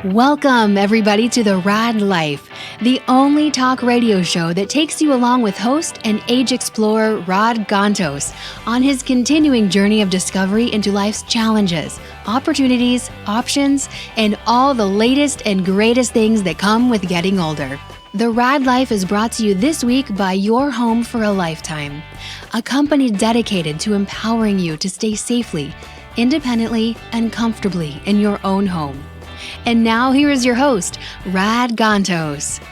Welcome, everybody, to the Raad Life, the only talk radio show that takes you along with host and age explorer Rod Gantos on his continuing journey of discovery into life's challenges, opportunities, options, and all the latest and greatest things that come with getting older. The Raad Life is brought to you this week by Your Home for a Lifetime, a company dedicated to empowering you to stay safely, independently, and comfortably in your own home. And now here is your host, Rad Gantos.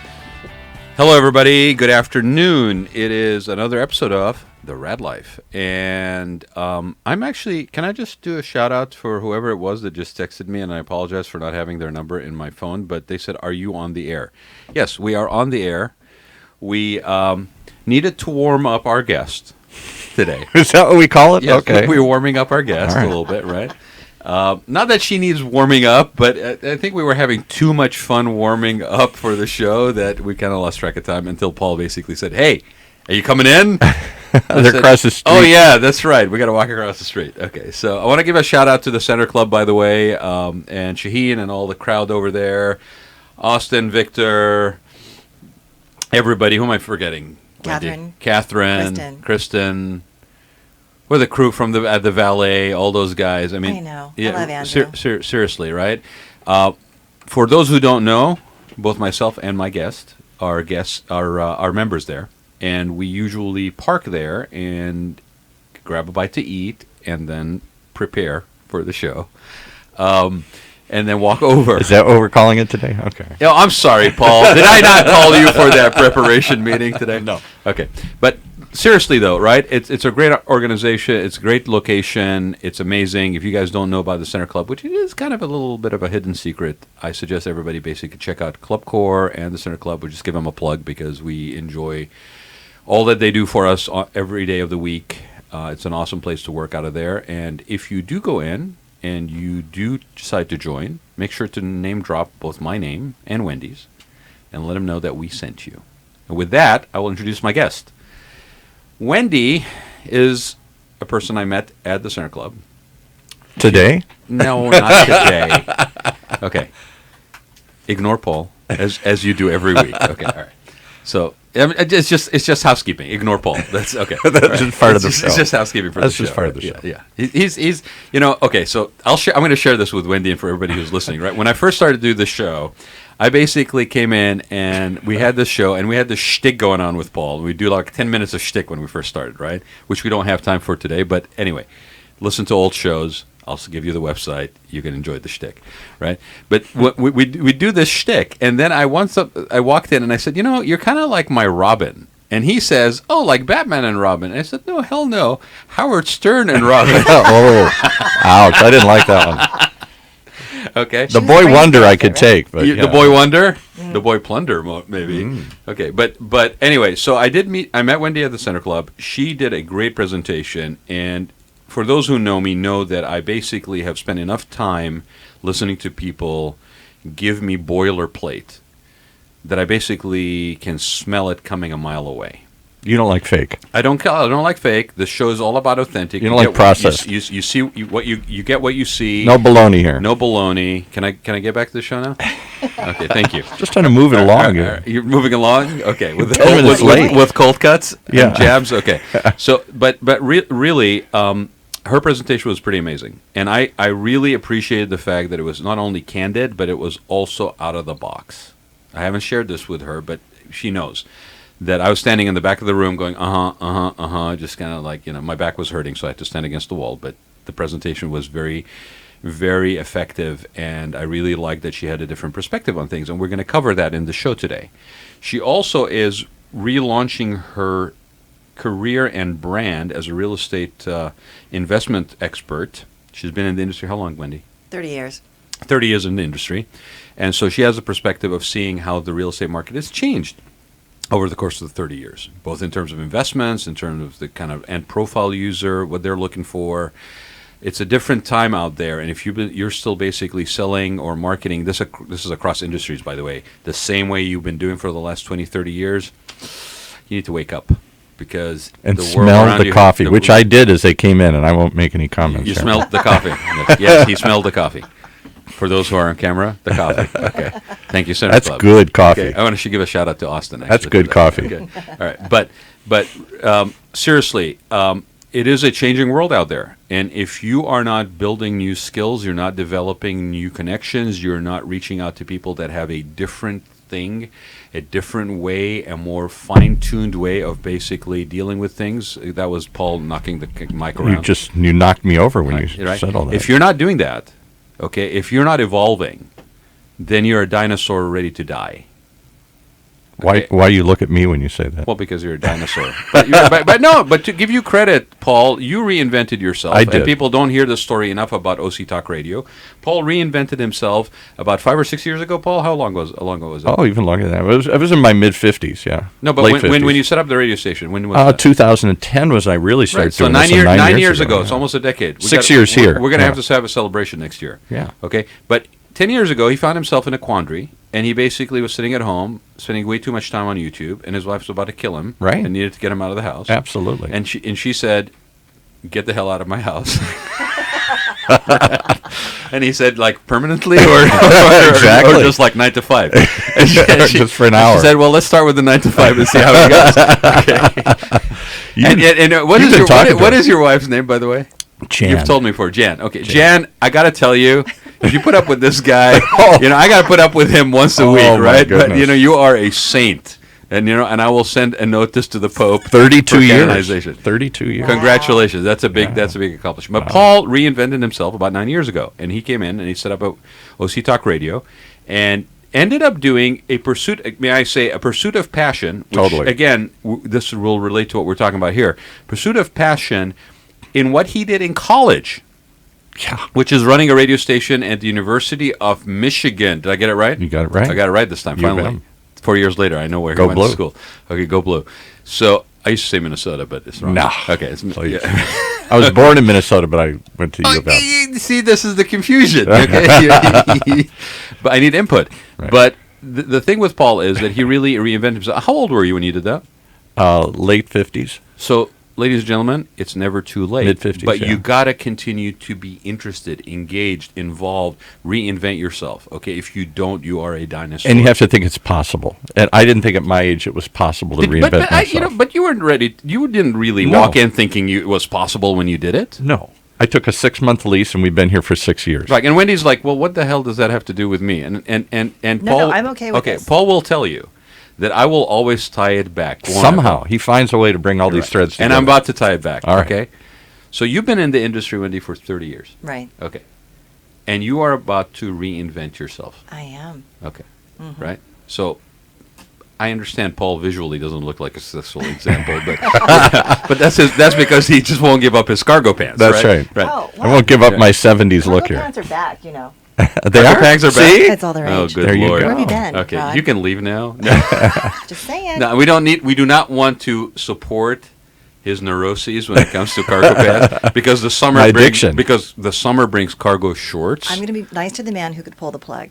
Hello, everybody. Good afternoon. It is another episode of The Raad Life. And I'm actually, can I just do a shout out for whoever it was that just texted me? And I apologize for not having their number in my phone, but they said, "Are you on the air?" Yes, we are on the air. We needed to warm up our guest today. Is that what we call it? Yes, okay. We were warming up our guest a little bit, right? Not that she needs warming up, but I think we were having too much fun warming up for the show that we kind of lost track of time until Paul basically said, "Hey, are you coming in?" They're across the street. Oh, yeah, that's right. We got to walk across the street. Okay, so I want to give a shout out to the Center Club, by the way, and Shaheen and all the crowd over there. Austin, Victor, everybody. Who am I forgetting? Catherine, Kristen. Or the crew from the Valet, all those guys. I mean, I know. Yeah, I love Andrew. Seriously, right? For those who don't know, both myself and my guest are members there, and we usually park there and grab a bite to eat, and then prepare for the show, and then walk over. Is that what we're calling it today? Okay. Oh, I'm sorry, Paul. Did I not call you for that preparation meeting today? No. Okay, but. Seriously, though, right? It's a great organization. It's a great location. It's amazing. If you guys don't know about the Center Club, which is kind of a little bit of a hidden secret, I suggest everybody basically check out Club Core and the Center Club. We'll just give them a plug because we enjoy all that they do for us every day of the week. It's an awesome place to work out of there. And if you do go in and you do decide to join, make sure to name drop both my name and Wendy's and let them know that we sent you. And with that, I will introduce my guest. Wendy is a person I met at the Center Club. Today? No, not today. Okay. Ignore Paul, as you do every week. Okay, all right. So it's just housekeeping. Ignore Paul. That's okay. That's just part of the show. It's just housekeeping for That's the show. just part of the show. Yeah. He's okay. So I'm going to share this with Wendy and for everybody who's listening. Right. When I first started to do this show, I basically came in and we had this show and we had this shtick going on with Paul. We do like 10 minutes of shtick when we first started, right? Which we don't have time for today. But anyway, listen to old shows. I'll give you the website. You can enjoy the shtick, right? But we do this shtick. And then I walked in and I said, you're kind of like my Robin. And he says, "Oh, like Batman and Robin." And I said, "No, hell no. Howard Stern and Robin." Oh, ouch. I didn't like that one. Okay. The Boy Wonder I could take, but The Boy Wonder, the Boy Plunder, maybe. Okay, but anyway, so I met Wendy at the Center Club. She did a great presentation, and for those who know me, know that I basically have spent enough time listening to people give me boilerplate that I basically can smell it coming a mile away. You don't like fake. I don't like fake. The show is all about authentic. You don't like processed. You see what you get what you see. No baloney here. No baloney. Can I get back to the show now? Okay, thank you. Just trying to move it along here. You're moving along. Okay, with 10 minutes late. With cold cuts and jabs. Okay, so but really, her presentation was pretty amazing, and I really appreciated the fact that it was not only candid, but it was also out of the box. I haven't shared this with her, but she knows that I was standing in the back of the room going, just kind of like, my back was hurting, so I had to stand against the wall. But the presentation was very, very effective, and I really liked that she had a different perspective on things, and we're going to cover that in the show today. She also is relaunching her career and brand as a real estate investment expert. She's been in the industry how long, Wendy? 30 years. 30 years in the industry. And so she has a perspective of seeing how the real estate market has changed over the course of the 30 years, both in terms of investments, in terms of the kind of end profile user, what they're looking for. It's a different time out there, and if you're still basically selling or marketing, this is across industries, by the way, the same way you've been doing for the last 20, 30 years, you need to wake up. because And the world smelled around the you, coffee, which I did as they came in, and I won't make any comments. You here. smelled the coffee. Yes, he smelled the coffee. For those who are on camera, the coffee. Okay. Thank you, Senator That's Club. good coffee. Okay. I want to give a shout out to Austin. That's actually, good for that. coffee. Okay. All right. But seriously, it is a changing world out there. And if you are not building new skills, you're not developing new connections, you're not reaching out to people that have a different thing, a different way, a more fine-tuned way of basically dealing with things. That was Paul knocking the mic around. You knocked me over when you Right? said all that. If you're not doing that, okay, if you're not evolving, then you're a dinosaur ready to die. Why you look at me when you say that? Well, because you're a dinosaur. but to give you credit, Paul, you reinvented yourself. I did. And people don't hear the story enough about OC Talk Radio. Paul reinvented himself about 5 or 6 years ago. Paul, how long ago was it? Oh, even longer than that. I was in my mid-50s, yeah. No, but Late when 50s. you set up the radio station, when was that? 2010 was I really started Right, so doing nine, this. year, so 9 years ago. yeah. It's almost a decade. 6 years here. We're going to Yeah. have to have a celebration next year. Yeah. Okay, but 10 years ago, he found himself in a quandary, and he basically was sitting at home, spending way too much time on YouTube, and his wife was about to kill him, Right. and needed to get him out of the house. Absolutely. And she said, "Get the hell out of my house." And he said, like, permanently, or Exactly. or just like 9 to 5. And Just for an hour. She said, "Well, let's start with the 9 to 5 and see how it goes." Okay. And what is your wife's name, by the way? Jan. You've told me before, Jan. Okay, Jan, I got to tell you, if you put up with this guy, Oh. I got to put up with him once a Oh, week, my right? But goodness. you are a saint, and and I will send a notice to the Pope. 32 for years. canonization. 32 years. Congratulations, that's a big accomplishment. But Paul reinvented himself about 9 years ago, and he came in and he set up a OC Talk Radio, and ended up doing a pursuit. May I say, a pursuit of passion? Which, Totally. Again, this will relate to what we're talking about here. Pursuit of passion in what he did in college. Yeah. Which is running a radio station at the University of Michigan. Did I get it right? You got it right. I got it right this time, You finally. bet. 4 years later, I know where Go he went Blue. to school. Okay, go Blue. So, I used to say Minnesota, but it's wrong. No. Okay. It's, Please. yeah. I was born in Minnesota, but I went to U of L. Okay, see, this is the confusion. Okay? But I need input. Right. But the thing with Paul is that he really reinvented himself. How old were you when you did that? Late 50s. So, ladies and gentlemen, it's never too late. Mid-50s, But yeah. you got to continue to be interested, engaged, involved, reinvent yourself. Okay, if you don't, you are a dinosaur. And you have to think it's possible. And I didn't think at my age it was possible to reinvent myself. But you weren't ready. You didn't really No. walk in thinking it was possible when you did it. No. I took a 6-month lease, and we've been here for 6 years. Right, and Wendy's like, well, what the hell does that have to do with me? And No, Paul, I'm okay with this. Paul will tell you that I will always tie it back. Somehow. He finds a way to bring all these threads together. And I'm about to tie it back. All right. Okay, so you've been in the industry, Wendy, for 30 years. Right. Okay, and you are about to reinvent yourself. I am. Okay, right. So I understand Paul visually doesn't look like a successful example, but that's because he just won't give up his cargo pants. That's right. Oh, I won't give up my 70s look here. pants are back, They Cargo pants are back? See? That's all the rage. Oh, good There you Lord. go. Where have you been, Okay, Rod? you can leave now. No. Just saying. No, we do not want to support his neuroses when it comes to cargo pants because the summer My brings addiction. cargo shorts. I'm going to be nice to the man who could pull the plug.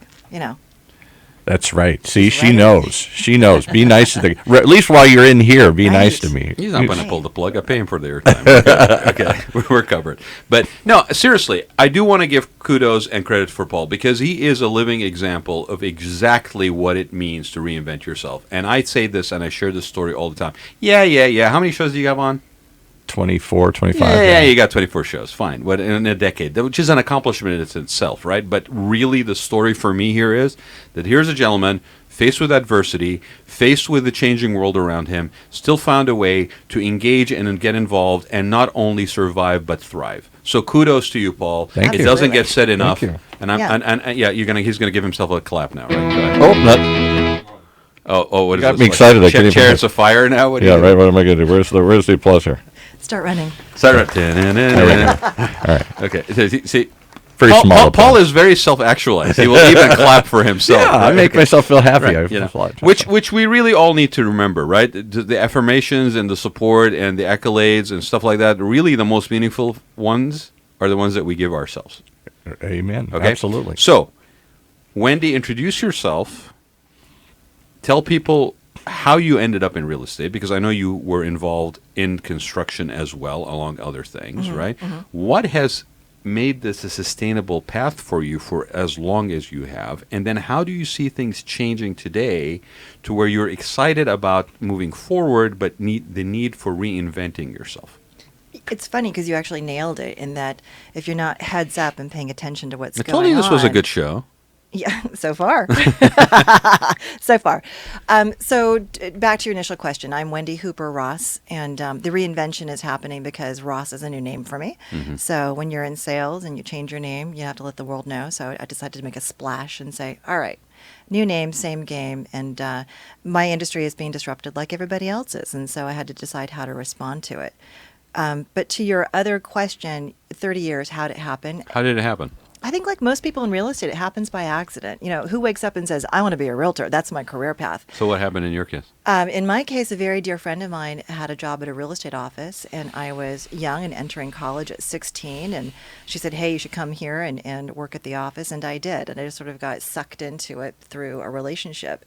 That's right. See, That's she right. knows. She knows. Be nice to the. At least while you're in here, be nice Right. to me. He's not going to pull the plug. I pay him for the airtime. We're covered. Okay, we're covered. But no, seriously, I do want to give kudos and credit for Paul because he is a living example of exactly what it means to reinvent yourself. And I say this and I share this story all the time. Yeah. How many shows do you have on? 24, 25. Yeah, you got 24 shows. Fine. What in a decade, which is an accomplishment in itself, right? But really, the story for me here is that here's a gentleman faced with adversity, faced with the changing world around him, still found a way to engage and get involved, and not only survive but thrive. So kudos to you, Paul. Thank it you. doesn't get said enough. you. And I'm, Yeah. and yeah, he's gonna give himself a clap now, right? Go ahead. Oh, that, What is got this? me excited. I couldn't even- Chariots of Fire now. What do yeah, you- right. What am I going to do? Where's the applause here? Start running. Sorry. All right. Okay. See, Very small. Paul applause. is very self-actualized. He will even clap for himself. Yeah, I right? make myself feel happy. Right, I you know, applaud which myself. we really all need to remember, right? The affirmations and the support and the accolades and stuff like that. Really, the most meaningful ones are the ones that we give ourselves. Amen. Okay, Absolutely. So, Wendy, introduce yourself. Tell people how you ended up in real estate, because I know you were involved in construction as well, along other things, right? What has made this a sustainable path for you for as long as you have? And then how do you see things changing today to where you're excited about moving forward, but need the need for reinventing yourself? It's funny because you actually nailed it in that if you're not heads up and paying attention to what's I going on. told you this was a good show. Yeah, so far. So far. Back to your initial question. I'm Wendy Hooper Ross, and the reinvention is happening because Ross is a new name for me. So when you're in sales and you change your name, you have to let the world know. So I decided to make a splash and say, all right, new name, same game. And my industry is being disrupted like everybody else's. And so I had to decide how to respond to it. But to your other question, 30 years, how did it happen? How did it happen? I think like most people in real estate, it happens by accident. You know, who wakes up and says, I want to be a realtor? That's my career path. So what happened in your case? In my case, a very dear friend of mine had a job at a real estate office, and I was young and entering college at 16. And she said, hey, you should come here and work at the office. And I did. And I just sort of got sucked into it through a relationship.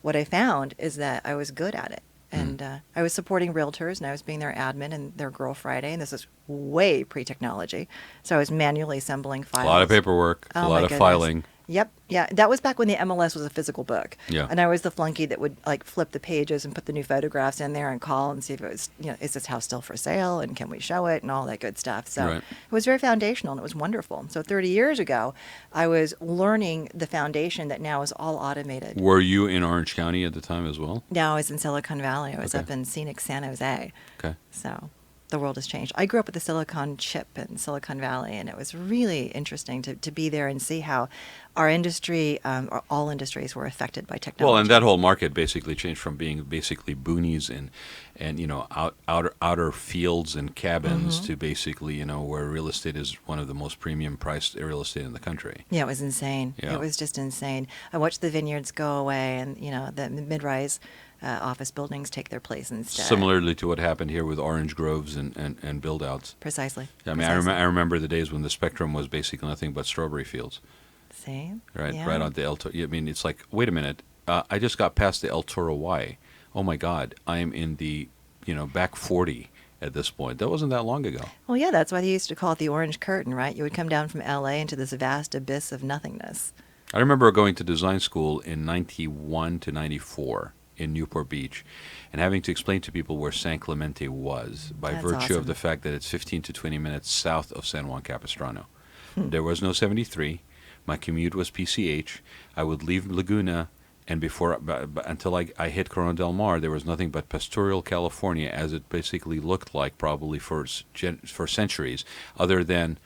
What I found is that I was good at it. And I was supporting realtors, and I was being their admin and their Girl Friday, and this is way pre-technology. So I was manually assembling files. A lot of paperwork, a lot of filing. Yep. Yeah. That was back when the MLS was a physical book. Yeah. And I was the flunky that would like flip the pages and put the new photographs in there and call and see if it was, you know, is this house still for sale and can we show it and all that good stuff. So Right. it was very foundational and it was wonderful. So 30 years ago, I was learning the foundation that now is all automated. Were you in Orange County at the time as well? Now I was in Silicon Valley. I was Okay. up in scenic San Jose. Okay. So the world has changed. I grew up with the Silicon chip in Silicon Valley, and it was really interesting to be there and see how our industry, or all industries, were affected by technology. Well, and that whole market basically changed from being basically boonies and you know outer fields and cabins to basically, you know, where real estate is one of the most premium priced real estate in the country. Yeah, it was insane. Yeah. It was just insane. I watched the vineyards go away, and you know the mid-rise office buildings take their place instead. Similarly to what happened here with orange groves and build-outs. Precisely. I mean, I remember the days when the spectrum was basically nothing but strawberry fields. See? Right, Yeah. right on the El Toro. I mean, it's like, wait a minute, I just got past the El Toro Y. Oh my God, I'm in the, you know, back 40 at this point. That wasn't that long ago. Well, yeah, that's why they used to call it the orange curtain, right? You would come down from L.A. into this vast abyss of nothingness. I remember going to design school in 91 to 94 in Newport Beach and having to explain to people where San Clemente was by That's virtue awesome. of the fact that it's 15 to 20 minutes south of San Juan Capistrano. There was no 73. My commute was PCH. I would leave Laguna, and until I hit Corona del Mar, there was nothing but pastoral California, as it basically looked like probably for centuries, other than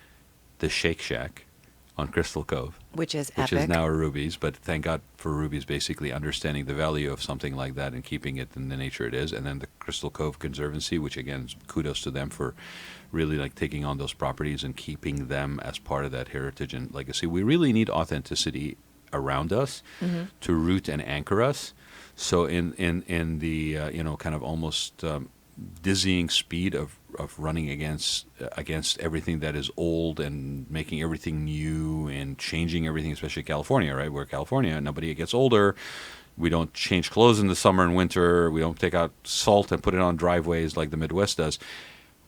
the Shake Shack on Crystal Cove, Which is which epic. is now a Ruby's. But thank God for Ruby's basically understanding the value of something like that and keeping it in the nature it is. And then the Crystal Cove Conservancy, which again, kudos to them for really like taking on those properties and keeping them as part of that heritage and legacy. We really need authenticity around us to root and anchor us. So in the you know, kind of almost dizzying speed of running against everything that is old and making everything new and changing everything, especially California, right? Where California, nobody gets older. We don't change clothes in the summer and winter. We don't take out salt and put it on driveways like the Midwest does.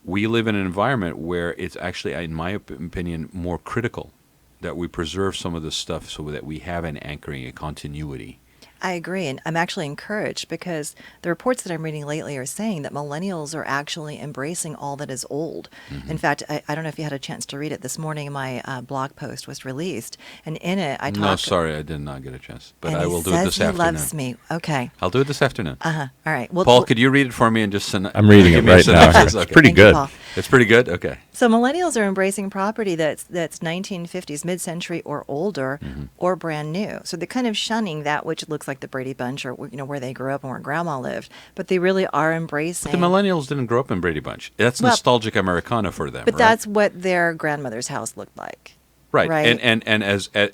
We live in an environment where it's actually, in my opinion, more critical that we preserve some of this stuff so that we have an anchoring, a continuity. I agree, and I'm actually encouraged because the reports that I'm reading lately are saying that millennials are actually embracing all that is old. In fact, I don't know if you had a chance to read it this morning. My blog post was released, and in it I talk. No, sorry, I did not get a chance, but and I he will do it this says he afternoon. loves me. Okay. I'll do it this afternoon. All right. Well, Paul, could you read it for me and just send? I'm reading give it me a right now. synopsis? It's Okay. pretty Thank you, good. Paul. It's pretty good. Okay. So millennials are embracing property that's 1950s, mid-century or older, or brand new. So they're kind of shunning that which looks like the Brady Bunch or where they grew up and where Grandma lived. But they really are embracing. But the millennials didn't grow up in Brady Bunch. That's Well, nostalgic Americana for them. But right? that's what their grandmother's house looked like. right. right. And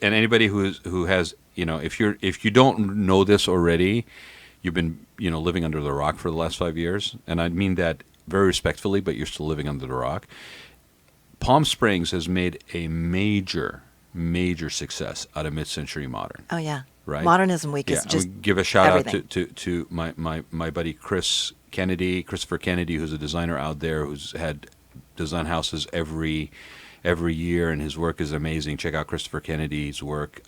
anybody who has, you know, if you don't know this already, you've been, you know, living under the rock for the last 5 years, and I mean that very respectfully, but you're still living under the rock. Palm Springs has made a major major success out of mid-century modern. Oh yeah. Right. Modernism Week Yeah, is I just would give a shout everything. out to my buddy Christopher Kennedy, who's a designer out there who's had design houses every year, and his work is amazing. Check out Christopher Kennedy's work.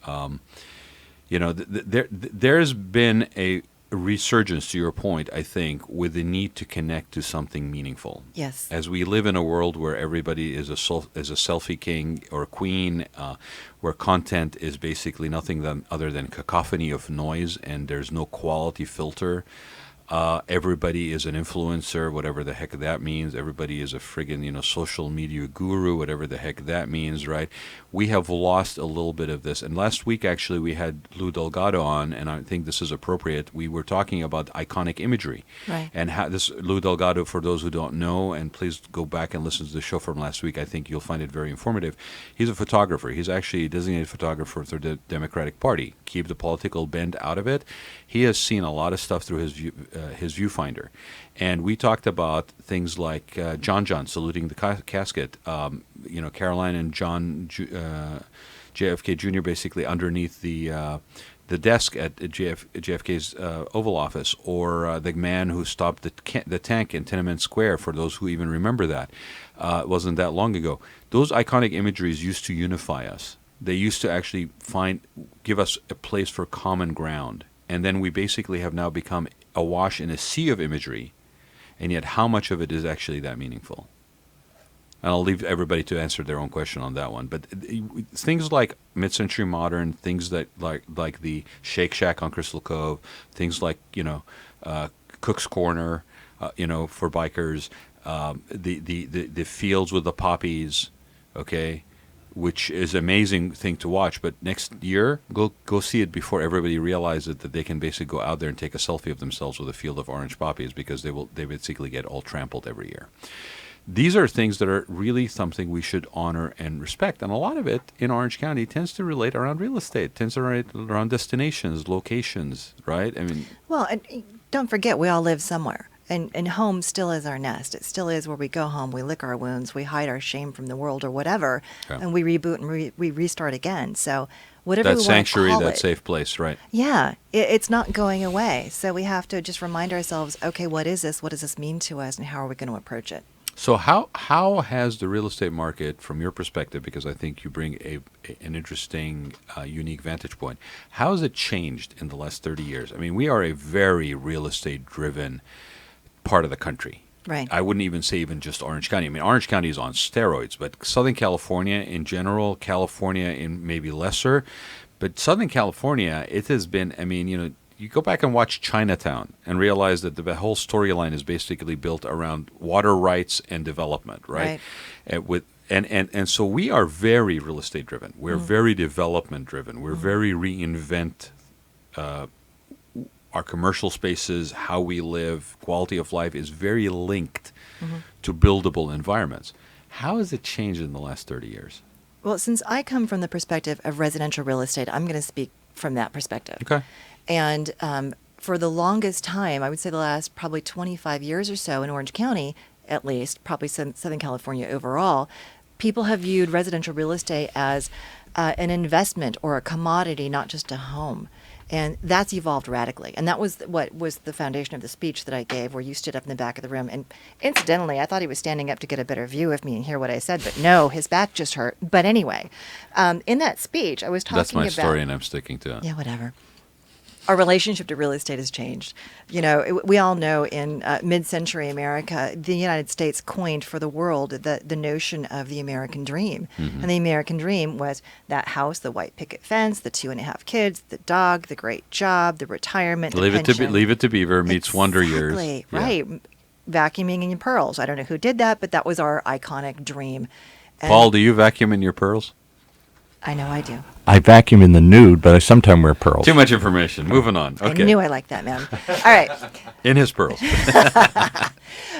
There's been a resurgence, to your point, I think, with the need to connect to something meaningful. Yes. As we live in a world where everybody is a selfie king or queen, where content is basically nothing other than cacophony of noise, and there's no quality filter. Everybody is an influencer, whatever the heck that means. Everybody is a friggin', social media guru, whatever the heck that means, right? We have lost a little bit of this. And last week, actually, we had Lou Delgado on, and I think this is appropriate. We were talking about iconic imagery. Right. And how this Lou Delgado, for those who don't know, and please go back and listen to the show from last week. I think you'll find it very informative. He's a photographer. He's actually a designated photographer for the Democratic Party. Keep the political bend out of it. He has seen a lot of stuff through his viewfinder, and we talked about things like John saluting the casket. Caroline and John JFK Jr. basically underneath the desk at JFK's Oval Office, or the man who stopped the tank in Tiananmen Square. For those who even remember that, it wasn't that long ago. Those iconic imageries used to unify us. They used to actually give us a place for common ground. And then we basically have now become awash in a sea of imagery, and yet how much of it is actually that meaningful? And I'll leave everybody to answer their own question on that one. But things like mid-century modern, things that like the Shake Shack on Crystal Cove, things like Cook's Corner, for bikers, the fields with the poppies, okay, which is an amazing thing to watch. But next year, go see it before everybody realizes that they can basically go out there and take a selfie of themselves with a field of orange poppies, because they basically get all trampled every year. These are things that are really something we should honor and respect. And a lot of it in Orange County tends to relate around real estate, tends to relate around destinations, locations, right? I mean, Well, and don't forget, we all live somewhere. And home still is our nest. It still is where we go home, we lick our wounds, we hide our shame from the world or whatever, yeah. and we reboot and we restart again. So whatever That we sanctuary, want to call that it, safe place, right? yeah, it's not going away. So we have to just remind ourselves, okay, what is this? What does this mean to us? And how are we going to approach it? So how has the real estate market, from your perspective, because I think you bring an interesting, unique vantage point, how has it changed in the last 30 years? I mean, we are a very real estate-driven part of the country. Right. I wouldn't even say even just Orange County. I mean, Orange County is on steroids, but Southern California in general, California in maybe lesser, but Southern California, it has been, I mean, you go back and watch Chinatown and realize that the whole storyline is basically built around water rights and development, right? And so we are very real estate driven. We're very development driven. We're very reinvent our commercial spaces, how we live, quality of life is very linked to buildable environments. How has it changed in the last 30 years? Well, since I come from the perspective of residential real estate, I'm going to speak from that perspective. Okay. And for the longest time, I would say the last probably 25 years or so in Orange County, at least, probably Southern California overall, people have viewed residential real estate as an investment or a commodity, not just a home. And that's evolved radically. And that was what was the foundation of the speech that I gave, where you stood up in the back of the room. And incidentally, I thought he was standing up to get a better view of me and hear what I said, but no, his back just hurt. But anyway, in that speech, I was talking about... That's my story, and I'm sticking to it. Yeah, whatever. Our relationship to real estate has changed. We all know in mid-century America, the United States coined for the world the notion of the American dream. And the American dream was that house, the white picket fence, the 2.5 kids, the dog, the great job, the retirement, Leave it to Beaver meets Wonder Years. Exactly, right. Yeah. Vacuuming in your pearls. I don't know who did that, but that was our iconic dream. And Paul, do you vacuum in your pearls? I know I do. I vacuum in the nude, but I sometimes wear pearls. Too much information. Moving on. Okay. I knew I liked that man. All right. In his pearls.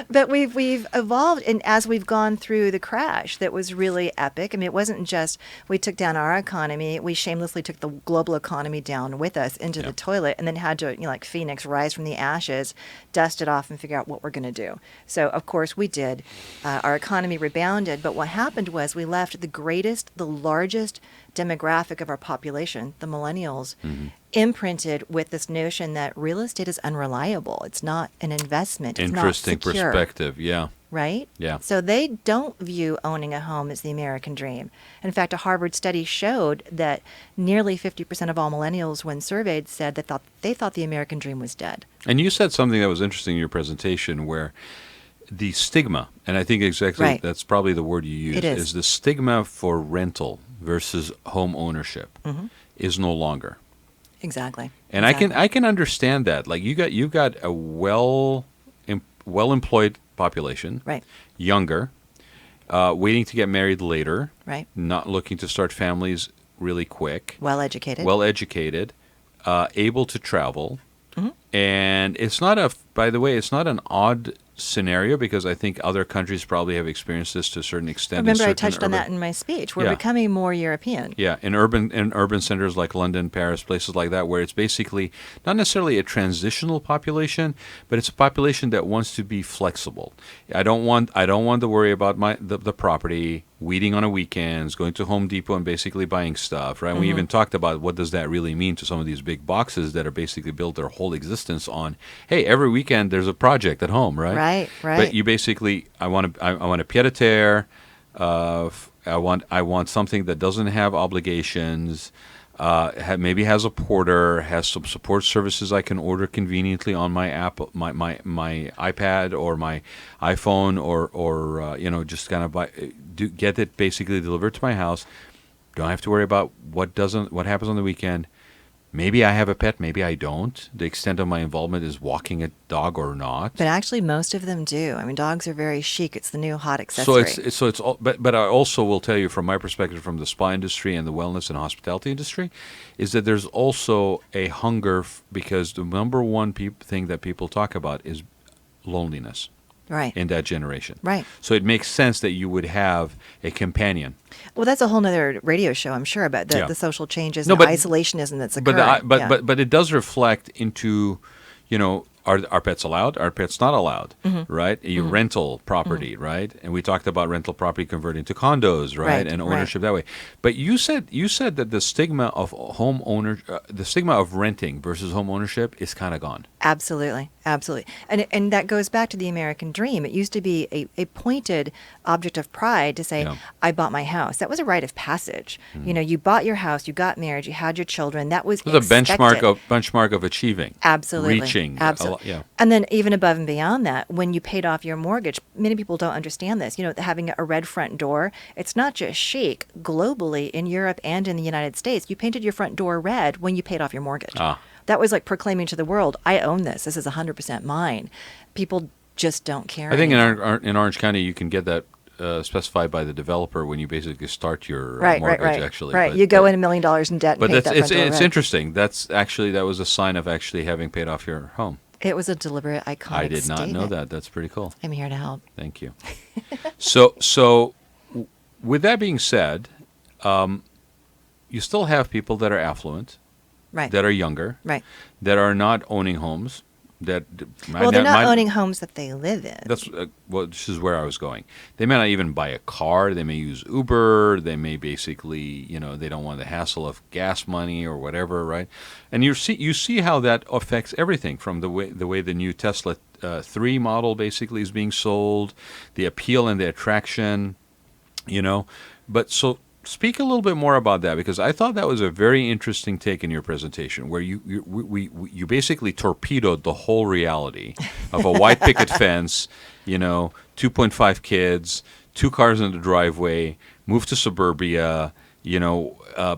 But we've evolved, and as we've gone through the crash, that was really epic. I mean, it wasn't just we took down our economy; we shamelessly took the global economy down with us into the toilet, and then had to, like Phoenix, rise from the ashes, dust it off, and figure out what we're going to do. So, of course, we did. Our economy rebounded, but what happened was we left the largest demographic of our population, the millennials, imprinted with this notion that real estate is unreliable. It's not an investment. It's Interesting not secure, perspective. Yeah. right? Yeah. So they don't view owning a home as the American dream. In fact, a Harvard study showed that nearly 50% of all millennials, when surveyed, said that they thought the American dream was dead. And you said something that was interesting in your presentation where the stigma, and I think exactly that's probably the word you used, is the stigma for rental versus home ownership is no longer. Exactly. And I can understand that. Like you got a well employed population, Right. younger, waiting to get married later, Right. not looking to start families really quick, Well educated. able to travel. And it's not by the way, it's not an odd scenario because I think other countries probably have experienced this to a certain extent. Remember, I touched on that in my speech. We're becoming more European. Yeah, in urban centers like London, Paris, places like that, where it's basically not necessarily a transitional population, but it's a population that wants to be flexible. I don't want to worry about the property, weeding on a weekends, going to Home Depot and basically buying stuff, right? We even talked about what does that really mean to some of these big boxes that are basically built their whole existence on, hey, every weekend there's a project at home, right? Right. But you basically, I want a pied-à-terre. I want something that doesn't have obligations. Maybe has a porter, has some support services I can order conveniently on my app, my iPad or my iPhone, or just kind of get it basically delivered to my house. Don't have to worry about what happens on the weekend. Maybe I have a pet, maybe I don't. The extent of my involvement is walking a dog or not. But actually, most of them do. I mean, dogs are very chic. It's the new hot accessory. So it's all, but I also will tell you from my perspective, from the spa industry and the wellness and hospitality industry, is that there's also a hunger because the number one thing that people talk about is loneliness. Right. In that generation. Right. So it makes sense that you would have a companion. Well, that's a whole nother radio show, I'm sure, about the social changes and isolationism that's occurring. But it does reflect into, are pets allowed? Are pets not allowed? Right? Your rental property, right? And we talked about rental property converting to condos, right? And ownership that way. But you said that the stigma of the stigma of renting versus home ownership is kind of gone. Absolutely. And that goes back to the American dream. It used to be a pointed object of pride to say, I bought my house. That was a rite of passage. You bought your house, you got married, you had your children. That was a benchmark of achieving. Absolutely. Reaching. Absolutely. And then even above and beyond that, when you paid off your mortgage, many people don't understand this. Having a red front door, it's not just chic. Globally, in Europe and in the United States, you painted your front door red when you paid off your mortgage. That was like proclaiming to the world, I own this. This is 100% mine. People just don't care I think anymore. in Orange County, you can get that specified by the developer when you basically start your mortgage, actually. Right. You go in $1 million in debt and but pay that front door it's red. interesting. That was a sign of actually having paid off your home. It was a deliberate, iconic I did not statement. know that. That's pretty cool. I'm here to help. Thank you. So with that being said, you still have people that are affluent, Right. that are younger, Right. that are not owning homes. They're not owning homes that they live in. That's this is where I was going. They may not even buy a car. They may use Uber. They may basically, they don't want the hassle of gas money or whatever, right? And you see how that affects everything from the way the new Tesla 3 model basically is being sold, the appeal and the attraction, But so speak a little bit more about that, because I thought that was a very interesting take in your presentation, where you basically torpedoed the whole reality of a white picket fence, 2.5 kids, 2 cars in the driveway, move to suburbia,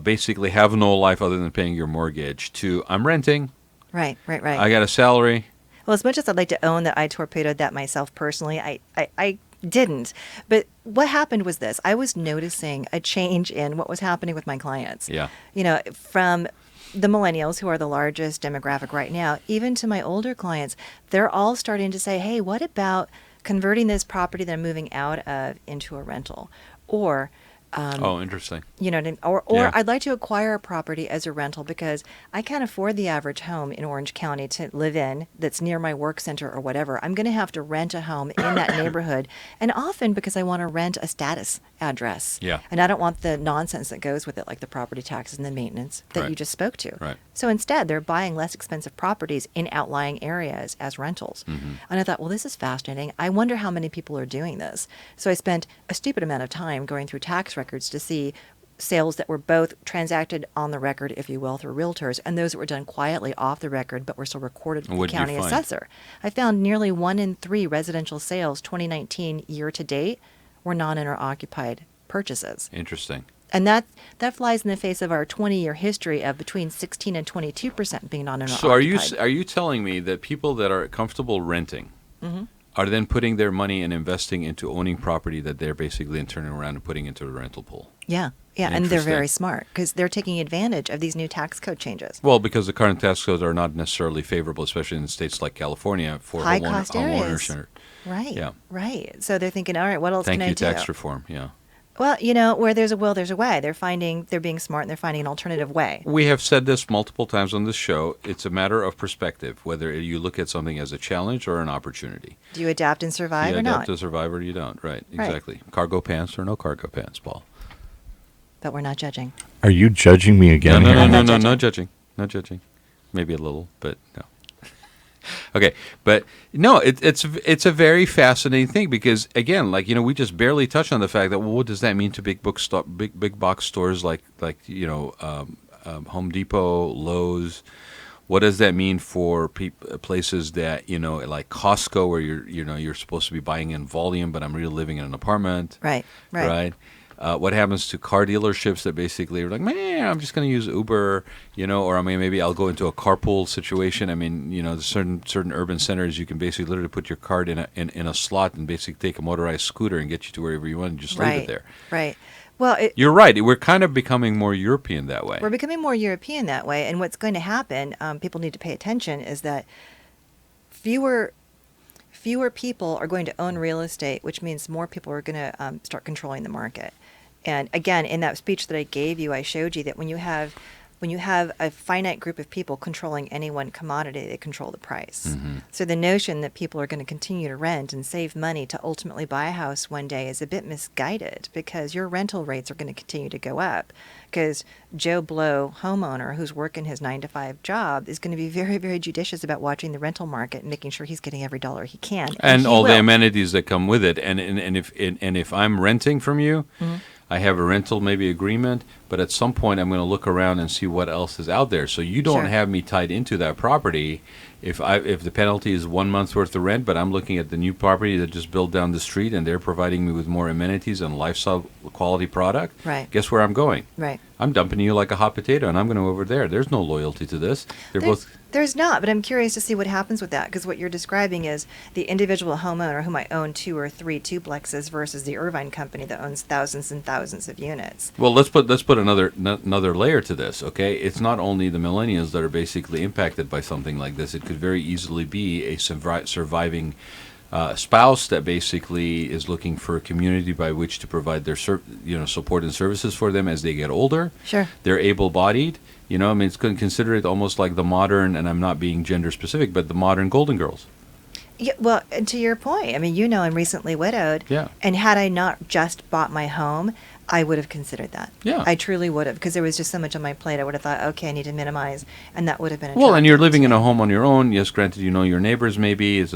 basically have no life other than paying your mortgage, to I'm renting. Right. I got a salary. Well, as much as I'd like to own that I torpedoed that myself personally, I didn't. But what happened was this. I was noticing a change in what was happening with my clients. Yeah. You know, from the millennials, who are the largest demographic right now, even to my older clients, they're all starting to say, hey, what about converting this property that I'm moving out of into a rental? Or Oh, interesting. you know, or Yeah. I'd like to acquire a property as a rental because I can't afford the average home in Orange County to live in that's near my work center or whatever. I'm going to have to rent a home in that neighborhood, and often because I want to rent a status address. Yeah. And I don't want the nonsense that goes with it, like the property taxes and the maintenance that Right. you just spoke to. Right. So instead, they're buying less expensive properties in outlying areas as rentals. Mm-hmm. And I thought, well, this is fascinating. I wonder how many people are doing this. So I spent a stupid amount of time going through tax records to see sales that were both transacted on the record, if you will, through realtors, and those that were done quietly off the record but were still recorded with the What'd you county find? assessor. I found nearly 1 in 3 residential sales 2019 year to date were non-owner occupied purchases. Interesting. And that flies in the face of our 20-year history of between 16 and 22% being non-owner So occupied. are you telling me that people that are comfortable renting Mm-hmm. are then putting their money and investing into owning property that they're basically then turning around and putting into a rental pool? Yeah, and they're Interesting. very smart because they're taking advantage of these new tax code changes. Well, because the current tax codes are not necessarily favorable, especially in states like California for High cost areas. homeowners. Right. Yeah. Right. So they're thinking, all right, what else Thank can you, I do? tax reform. Yeah. Well, you know, where there's a will, there's a way. They're being smart, and they're finding an alternative way. We have said this multiple times on this show. It's a matter of perspective, whether you look at something as a challenge or an opportunity. Do you adapt and survive You or adapt not? to survive or you don't. Right. Right. Exactly. Cargo pants or no cargo pants, Paul. But we're not judging. Are you judging me again? No, here? no, no, I'm no, not no judging. No judging. Maybe a little, but no. Okay, but no, it's a very fascinating thing because again, like we just barely touched on the fact that what does that mean to big box stores like Home Depot, Lowe's. What does that mean for places that like Costco, where you're supposed to be buying in volume, but I'm really living in an apartment, Right. right? What happens to car dealerships that basically are like, man, I'm just going to use Uber, or I mean, maybe I'll go into a carpool situation. I mean, there's certain urban centers you can basically literally put your card in a slot and basically take a motorized scooter and get you to wherever you want and just leave it there. Right. Well, You're right. We're kind of becoming more European that way. we're becoming more European that way. And what's going to happen, people need to pay attention, is that fewer people are going to own real estate, which means more people are going to start controlling the market. And again, in that speech that I gave you, I showed you that when you have a finite group of people controlling any one commodity, they control the price. Mm-hmm. So the notion that people are going to continue to rent and save money to ultimately buy a house one day is a bit misguided, because your rental rates are going to continue to go up. Because Joe Blow, homeowner who's working his 9-to-5 job, is going to be very, very judicious about watching the rental market and making sure he's getting every dollar he can. And he all the will. amenities that come with it. And if I'm renting from you, Mm-hmm. I have a rental maybe agreement, but at some point I'm going to look around and see what else is out there. So you don't Sure. have me tied into that property. If the penalty is 1 month's worth of rent, but I'm looking at the new property that just built down the street and they're providing me with more amenities and lifestyle quality product, Right. guess where I'm going? Right. I'm dumping you like a hot potato, and I'm going to go over there. There's no loyalty to this. There's not, but I'm curious to see what happens with that, because what you're describing is the individual homeowner who might own 2 or 3 duplexes versus the Irvine company that owns thousands and thousands of units. Well, let's put another layer to this. Okay, it's not only the millennials that are basically impacted by something like this. It could very easily be a surviving spouse that basically is looking for a community by which to provide their support and services for them as they get older. Sure. They're able-bodied. I mean, it's consider it almost like the modern, and I'm not being gender specific, but the modern Golden Girls. Yeah, well, and to your point, I mean, I'm recently widowed. Yeah. And had I not just bought my home, I would have considered that. Yeah. I truly would have, because there was just so much on my plate. I would have thought, okay, I need to minimize, and that would have been Well, and you're attractive living to in a me. home on your own. Yes, granted, you know your neighbors. Maybe it's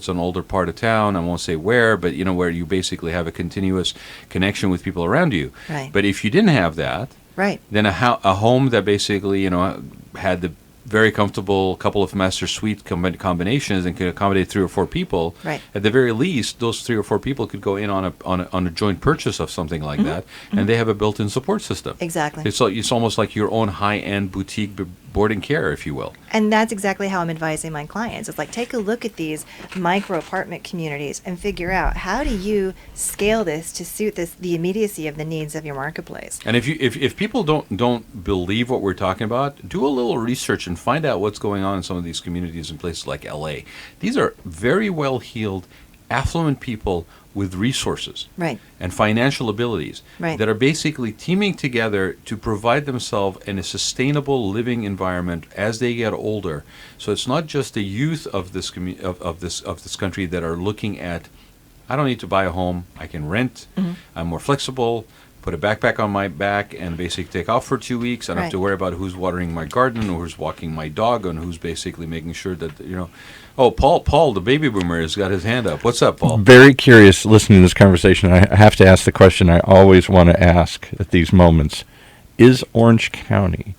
an older part of town. I won't say where, but where you basically have a continuous connection with people around you. Right. But if you didn't have that, Right. then a home that basically had the very comfortable couple of master suite combinations and could accommodate 3 or 4 people. Right. At the very least, those 3 or 4 people could go in on a joint purchase of something like that, and they have a built-in support system. Exactly. It's almost like your own high-end boutique board and care, if you will. And that's exactly how I'm advising my clients. It's like, take a look at these micro apartment communities and figure out, how do you scale this to suit the immediacy of the needs of your marketplace. And if people don't believe what we're talking about, do a little research and find out what's going on in some of these communities in places like LA. These are very well-heeled, affluent people with resources, Right. and financial abilities, Right. that are basically teaming together to provide themselves in a sustainable living environment as they get older. So it's not just the youth of this of this country that are looking at, I don't need to buy a home, I can rent, I'm more flexible, put a backpack on my back and basically take off for 2 weeks. I don't have to worry about who's watering my garden or who's walking my dog, and who's basically making sure that, Oh, Paul, the baby boomer, has got his hand up. What's up, Paul? Very curious listening to this conversation. I have to ask the question I always want to ask at these moments. Is Orange County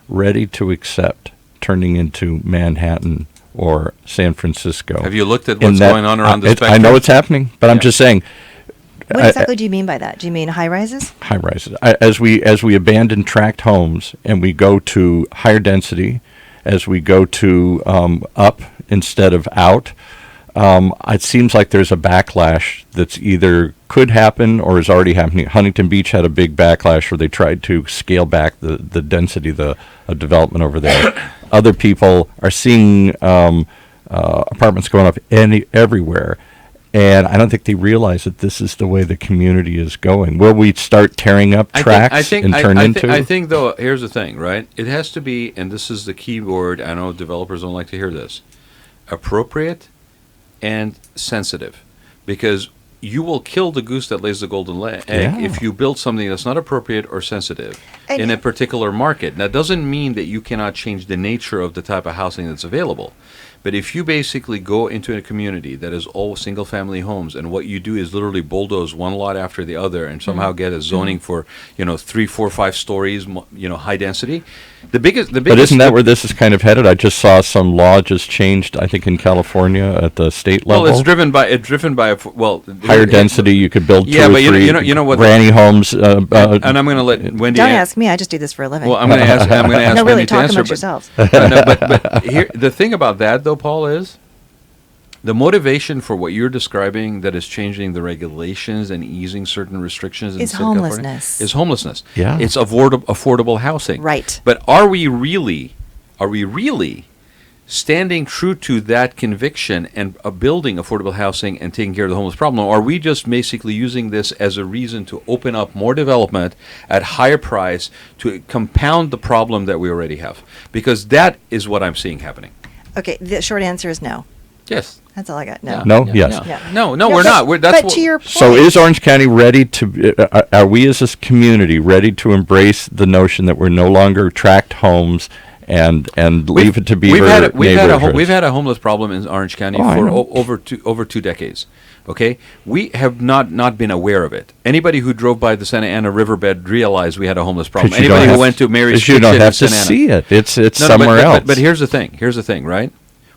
ready to accept turning into Manhattan or San Francisco? Have you looked at what's going on around the spectrum? I know it's happening, but I'm just saying. What exactly do you mean by that? Do you mean high rises? High rises. As we abandon tract homes and we go to higher density, as we go to up instead of out, it seems like there's a backlash that's either could happen or is already happening. Huntington Beach had a big backlash where they tried to scale back the density of development over there. Other people are seeing apartments going up everywhere. And I don't think they realize that this is the way the community is going. Will we start tearing up tracts and turn into? I think, though, here's the thing, right? It has to be, and this is the key word, I know developers don't like to hear this, appropriate and sensitive. Because you will kill the goose that lays the golden egg if you build something that's not appropriate or sensitive in a particular market. That doesn't mean that you cannot change the nature of the type of housing that's available. But if you basically go into a community that is all single-family homes, and what you do is literally bulldoze one lot after the other, and somehow get a zoning for 3, 4, 5 stories, high density, the biggest. But isn't that where this is kind of headed? I just saw some law just changed, I think, in California at the state level. Well, it's driven by higher density. You could build 2 or 3 you know what, granny homes. And I'm going to let Wendy. Don't ask me. I just do this for a living. Well, I'm going to ask. No, really, Wendy to talk answer. amongst yourselves. But here, the thing about that, though, Paul, is the motivation for what you're describing, that is changing the regulations and easing certain restrictions in homelessness. Is homelessness. Yeah. It's affordable housing. Right. But are we really standing true to that conviction and building affordable housing and taking care of the homeless problem? Or are we just basically using this as a reason to open up more development at higher price to compound the problem that we already have? Because that is what I'm seeing happening. Okay, the short answer is no. Yes. That's all I got. No. No? Yes. No, we're not. But to your point. So is Orange County ready to, are we as a community ready to embrace the notion that we're no longer tract homes and leave it to beaver neighborhoods? We've had a homeless problem in Orange County for over 2 decades. Okay, we have not been aware of it. Anybody who drove by the Santa Ana riverbed realized we had a homeless problem. Anybody who went to Mary's Kitchen you don't have in Santa to Ana. see it. It's somewhere else. But here's the thing, right?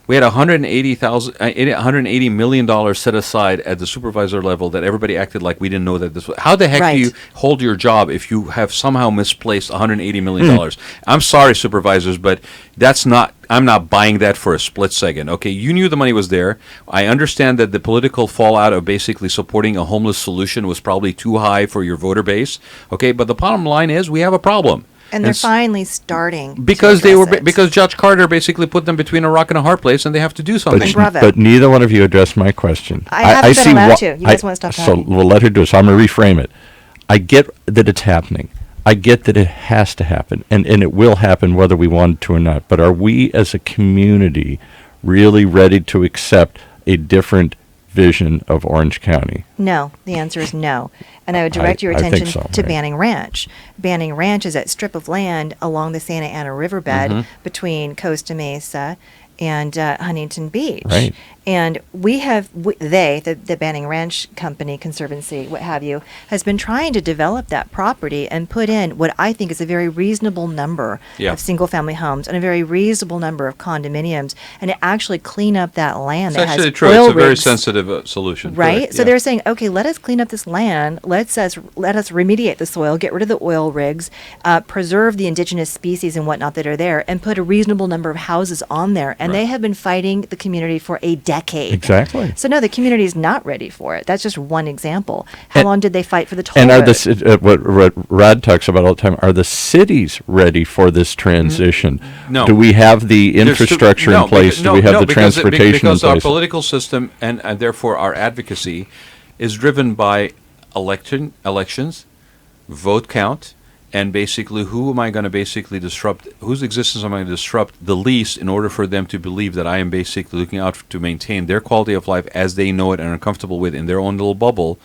We had $180 million set aside at the supervisor level that everybody acted like we didn't know that this was. How the heck do you hold your job if you have somehow misplaced $180 million? I'm sorry, supervisors, but I'm not buying that for a split second. Okay, you knew the money was there. I understand that the political fallout of basically supporting a homeless solution was probably too high for your voter base. Okay, but the bottom line is we have a problem. And they're finally starting because Judge Carter basically put them between a rock and a hard place, and they have to do something. But neither one of you addressed my question. I haven't been allowed to. You guys want to stop talking. So we'll let her do it. So I'm going to reframe it. I get that it's happening. I get that it has to happen, and it will happen whether we want it to or not. But are we as a community really ready to accept a different vision of Orange County? No. The answer is no. And I would direct your attention to Banning Ranch. Banning Ranch is that strip of land along the Santa Ana riverbed between Costa Mesa and Huntington Beach. Right. And the Banning Ranch Company, Conservancy, what have you, has been trying to develop that property and put in what I think is a very reasonable number Yeah. of single-family homes and a very reasonable number of condominiums, and to actually clean up that land It's that actually has true. oil It's a very rigs. sensitive solution. Right? Correct, So yeah. they're saying, okay, let us clean up this land. Let us remediate the soil, get rid of the oil rigs, preserve the indigenous species and whatnot that are there, and put a reasonable number of houses on there. And Right. they have been fighting the community for a decade. Exactly. So no, the community is not ready for it. That's just one example. How And- long did they fight for the toll And are road? what Rod talks about all the time, are the cities ready for this transition? No. Do we have the There's infrastructure no, in place? beca- Do we no, have no, the because transportation in because our place? political system and therefore our advocacy is driven by elections, vote count, and basically who am I going to basically disrupt, whose existence am I going to disrupt the least in order for them to believe that I am basically looking out to maintain their quality of life as they know it and are comfortable with in their own little bubble.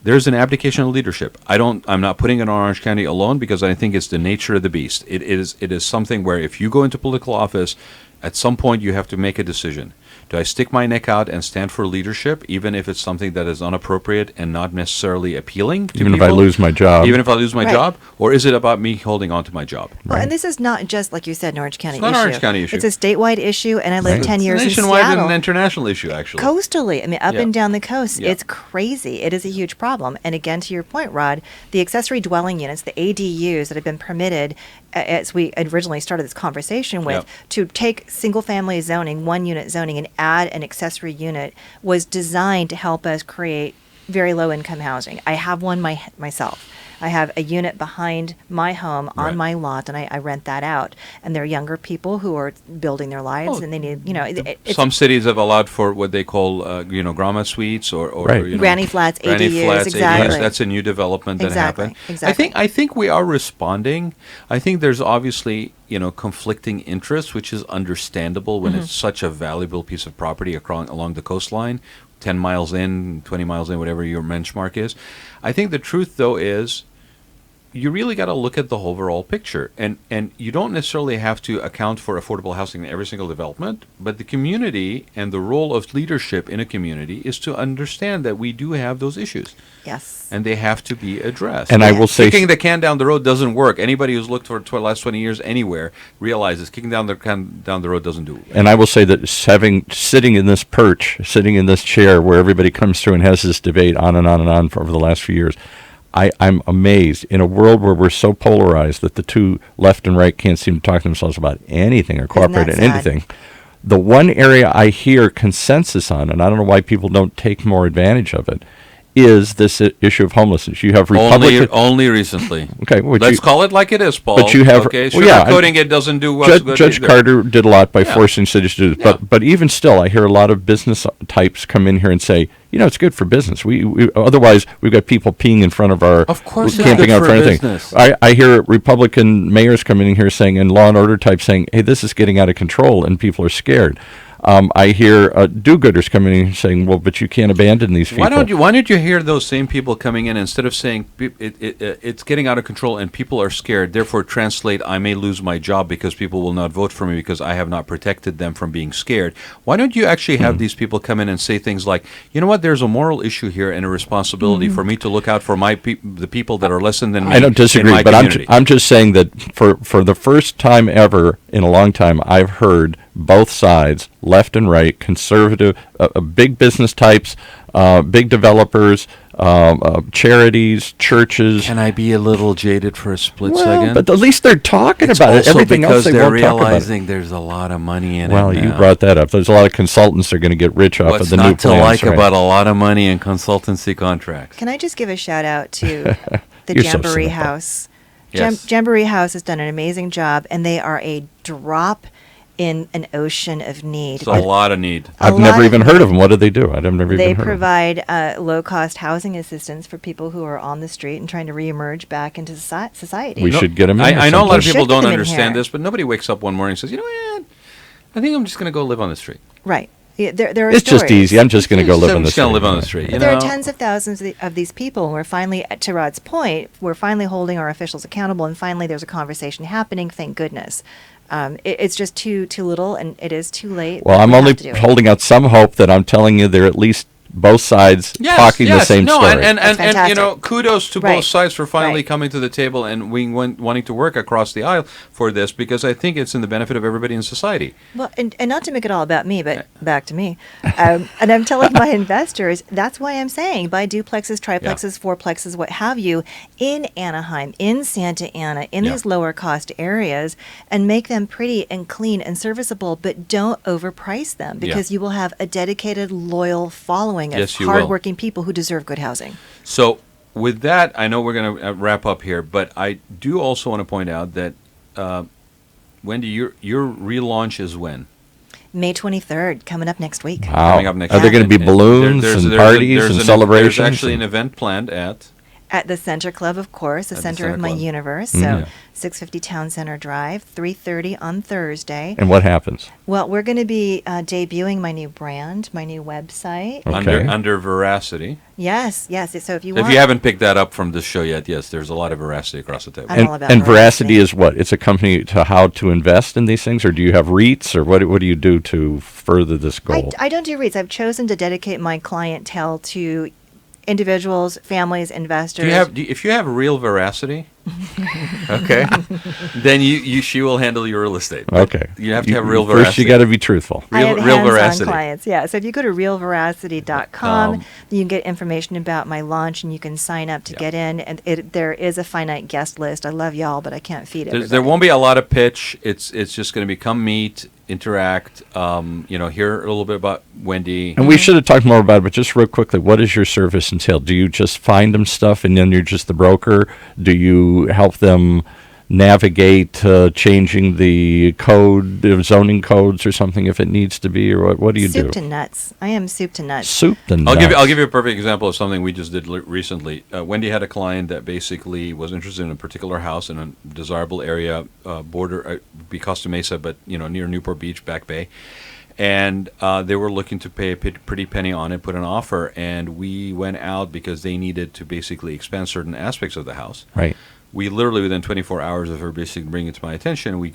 There's an abdication of leadership. I'm not putting it on Orange County alone because I think it's the nature of the beast. It is something where if you go into political office, at some point you have to make a decision. Do I stick my neck out and stand for leadership, even if it's something that is inappropriate and not necessarily appealing to Even if people? I lose my job. Even if I lose my Right. job? Or is it about me holding on to my job? Well, and this is not just, like you said, an Orange County It's not issue. an Orange County issue. It's a statewide issue, and I lived Right. 10 It's years a in nationwide Seattle. and an international issue, actually. Coastally, I mean, up Yeah. and down the coast, Yeah. it's crazy. It is a huge problem. And again, to your point, Rod, the accessory dwelling units, the ADUs that have been permitted, as we originally started this conversation with, Yep. to take single-family zoning, one-unit zoning, and add an accessory unit was designed to help us create very low-income housing. I have one myself. I have a unit behind my home on Right. my lot, and I rent that out. And they're younger people who are building their lives, Oh, and they need, it's Some cities have allowed for what they call, grandma suites or Right. Granny flats, ADUs, exactly. That's a new development that Exactly, happened. exactly. I think we are responding. I think there's obviously conflicting interests, which is understandable when it's such a valuable piece of property along the coastline, 10 miles in, 20 miles in, whatever your benchmark is. I think the truth though is, you really got to look at the overall picture, and you don't necessarily have to account for affordable housing in every single development, but the community and the role of leadership in a community is to understand that we do have those issues, Yes. and they have to be addressed. And I will say, Kicking the can down the road doesn't work. Anybody who's looked for the last 20 years anywhere realizes kicking down the can down the road doesn't do it. and I will say that sitting in this perch, sitting in this chair where everybody comes through and has this debate on and on and on for over the last few years, I'm amazed in a world where we're so polarized that the two left and right can't seem to talk to themselves about anything or cooperate that on sad? anything. The one area I hear consensus on, and I don't know why people don't take more advantage of it, is this issue of homelessness. You have Republican. Only recently. Okay, which Let's you- call it like it is, Paul. But you have- okay, well, yeah, sugarcoating it doesn't do what's good Judge either. Carter did a lot by Yeah. forcing cities to do this. Yeah. But even still, I hear a lot of business types come in here and say, it's good for business. We otherwise we've got people peeing in front of our Of course it's camping good out for front of business. things. I hear Republican mayors coming in here saying, and law and order types saying, hey, this is getting out of control, and people are scared. I hear do-gooders coming in saying, well, but you can't abandon these people. Why don't you hear those same people coming in, instead of saying it's getting out of control and people are scared, therefore translate, I may lose my job because people will not vote for me because I have not protected them from being scared. Why don't you actually have these people come in and say things like, you know what, there's a moral issue here and a responsibility for me to look out for the people that are less than me. I don't disagree, in my but community. I'm just saying that for the first time ever in a long time, I've heard both sides, left and right, conservative, big business types, big developers, charities, churches. Can I be a little jaded for a split Well, second? but at least they're talking It's about it. also Everything else because they they're won't talk about it. realizing there's a lot of money in Well, it you now. brought that up. There's a lot of consultants that are going to get rich off What's of the not new to plans. like right? about a lot of money in consultancy contracts? Can I just give a shout out to the You're so Jamboree cynical. House? Yes. Jamboree House has done an amazing job, and they are a drop in an ocean of need. It's a lot of need. I've a never lot even of heard need. of them. What do they do? I've never They even heard provide low-cost housing assistance for people who are on the street and trying to reemerge back into society. We should get them in. I know a lot of sometime. people Should get don't them in understand here. this, but nobody wakes up one morning and says, you know what, I think I'm just going to go live on the street. Right. Yeah, there are It's just stories. easy. I'm just going to go live on I'm the just going to street. live on the street. But You there know? are tens of thousands of these people, and we're finally, to Rod's point, we're finally holding our officials accountable, and finally there's a conversation happening, thank goodness. It's just too little, and it is too late. Well, but I'm we only have to do it. holding out some hope that I'm telling you they're at least both sides talking the same story. And That's fantastic. kudos to Right. both sides for finally Right. coming to the table and wanting to work across the aisle for this, because I think it's in the benefit of everybody in society. Well, and not to make it all about me, but back to me. And I'm telling my investors, that's why I'm saying buy duplexes, triplexes, fourplexes, what have you, in Anaheim, in Santa Ana, in Yeah. these lower cost areas, and make them pretty and clean and serviceable, but don't overprice them, because you will have a dedicated, loyal following of Yes, you will. hardworking people who deserve good housing. So with that, I know we're going to wrap up here, but I do also want to point out that, Wendy, your relaunch is when? May 23rd, coming up next week. Wow. Coming up next Are there week. going to be And balloons and parties there's and an- celebrations? There's actually an and- event planned at... At the Center Club, of course, the At the center Center of my Club. universe. Mhm. So Yeah. 650 Town Center Drive, 3:30 on Thursday. And what happens? Well, we're going to be debuting my new brand, my new website. Okay. under Veracity. Yes, yes. So if you If want, you haven't picked that up from this show yet, yes, there's a lot of Veracity across the table. I'm all about And Veracity Veracity. is what? It's a company to how to invest in these things, or do you have REITs, or what do you do to further this goal? I don't do REITs. I've chosen to dedicate my clientele to individuals, families, investors. If you have real Veracity, okay, then she will handle your real estate. But Okay. You have to have real Veracity. First, you got to be truthful. I have real hands-on Veracity. clients, yeah. So if you go to realveracity.com, you can get information about my launch, and you can sign up to Yeah. get in. And there is a finite guest list. I love y'all, but I can't feed it. There won't be a lot of pitch. It's just going to be come meet, interact. Hear a little bit about Wendy. And we should have talked more about it, but just real quickly, what does your service entail? Do you just find them stuff and then you're just the broker? Do you help them navigate changing the code, the zoning codes or something if it needs to be, or what do you do? Soup to nuts. I am soup to nuts. Soup to nuts. I'll give you a perfect example of something we just did recently. Wendy had a client that basically was interested in a particular house in a desirable area, border be Costa Mesa, but near Newport Beach, Back Bay, and they were looking to pay a pretty penny on it, put an offer, and we went out because they needed to basically expand certain aspects of the house. Right. We literally, within 24 hours of her basically bringing it to my attention, I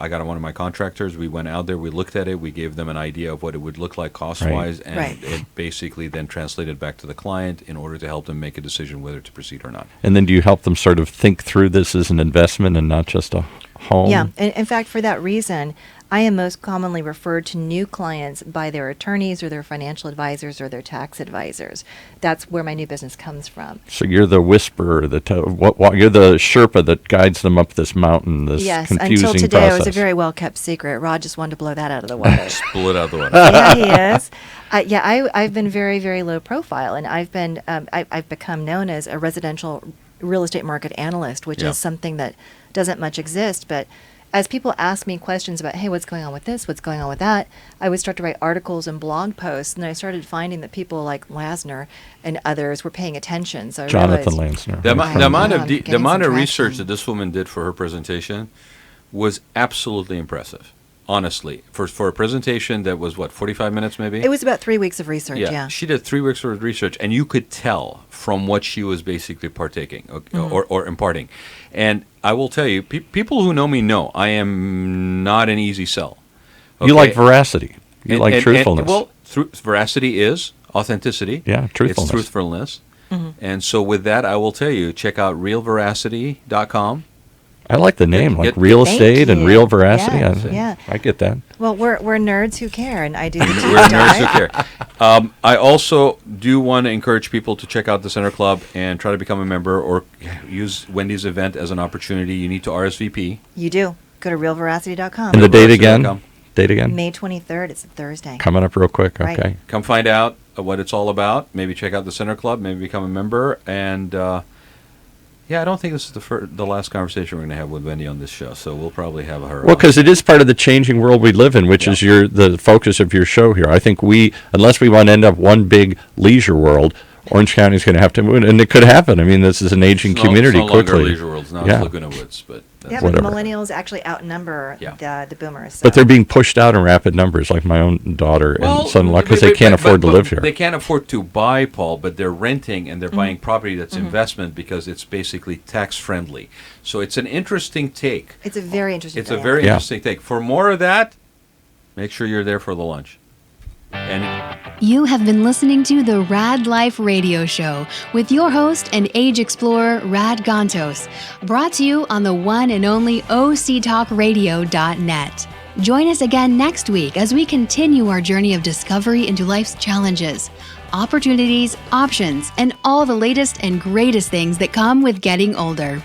got one of my contractors. We went out there, we looked at it, we gave them an idea of what it would look like cost-wise, and Right. it basically then translated back to the client in order to help them make a decision whether to proceed or not. And then do you help them sort of think through this as an investment and not just a home? Yeah. In fact, for that reason, I am most commonly referred to new clients by their attorneys or their financial advisors or their tax advisors. That's where my new business comes from. So you're the whisperer, you're the Sherpa that guides them up this mountain, this Yes. confusing Until today, process. it was a very well kept secret. Rod just wanted to blow that out of the water. Pull it out the window. Yeah, he is. I've been very, very low profile, and I've become known as a residential real estate market analyst, which Yeah. is something that doesn't much exist. But as people ask me questions about, hey, what's going on with this, what's going on with that, I would start to write articles and blog posts, and I started finding that people like Lasner and others were paying attention. So I Jonathan realized, Lansner. The, Right. the amount Yeah, of getting the amount some of research traction. that this woman did for her presentation was absolutely impressive. Honestly, for a presentation that was 45 minutes maybe. it was about 3 weeks of research. Yeah. She did 3 weeks worth of research, and you could tell from what she was basically partaking or imparting. And I will tell you, people who know me know I am not an easy sell. You like Okay? veracity. You like truthfulness. Veracity is authenticity. Yeah, truthfulness. It's truthfulness. And so with that, I will tell you, check out realveracity.com. I like the name, like Get- real Thank estate and you. real veracity. Yeah, I, yeah. I get that. Well, we're nerds who care, and I do. The deep We're nerds who dive. care. I also do want to encourage people to check out the Center Club and try to become a member or use Wendy's event as an opportunity. You need to RSVP. You do. Go to realveracity.com. And the date veracity.com. again? Date again? May 23rd. It's a Thursday. Coming up real quick. Right. Okay. Come find out what it's all about. Maybe check out the Center Club. Maybe become a member. And I don't think this is the last conversation we're going to have with Wendy on this show. So we'll probably have her. Well, because it is part of the changing world we live in, which Yeah. is the focus of your show here. I think unless we want to end up one big leisure world, Orange County is going to have to move, and it could happen. I mean, this is an aging community It's no longer quickly. Leisure Worlds, now Yeah. it's Laguna Woods, but that's Yeah, but the Whatever. millennials actually outnumber Yeah. the boomers. But so. they're being pushed out in rapid numbers, like my own daughter and son-in-law, because they can't afford to live here. They can't afford to buy, Paul, but they're renting and they're Mm-hmm. buying property that's investment because it's basically tax friendly. So it's an interesting take. It's a very interesting. It's a dynamic. very Yeah. interesting take. For more of that, make sure you're there for the lunch. And You have been listening to the Raad Life radio show with your host and age explorer, Rad Gantos, brought to you on the one and only octalkradio.net. Join us again next week as we continue our journey of discovery into life's challenges, opportunities, options, and all the latest and greatest things that come with getting older.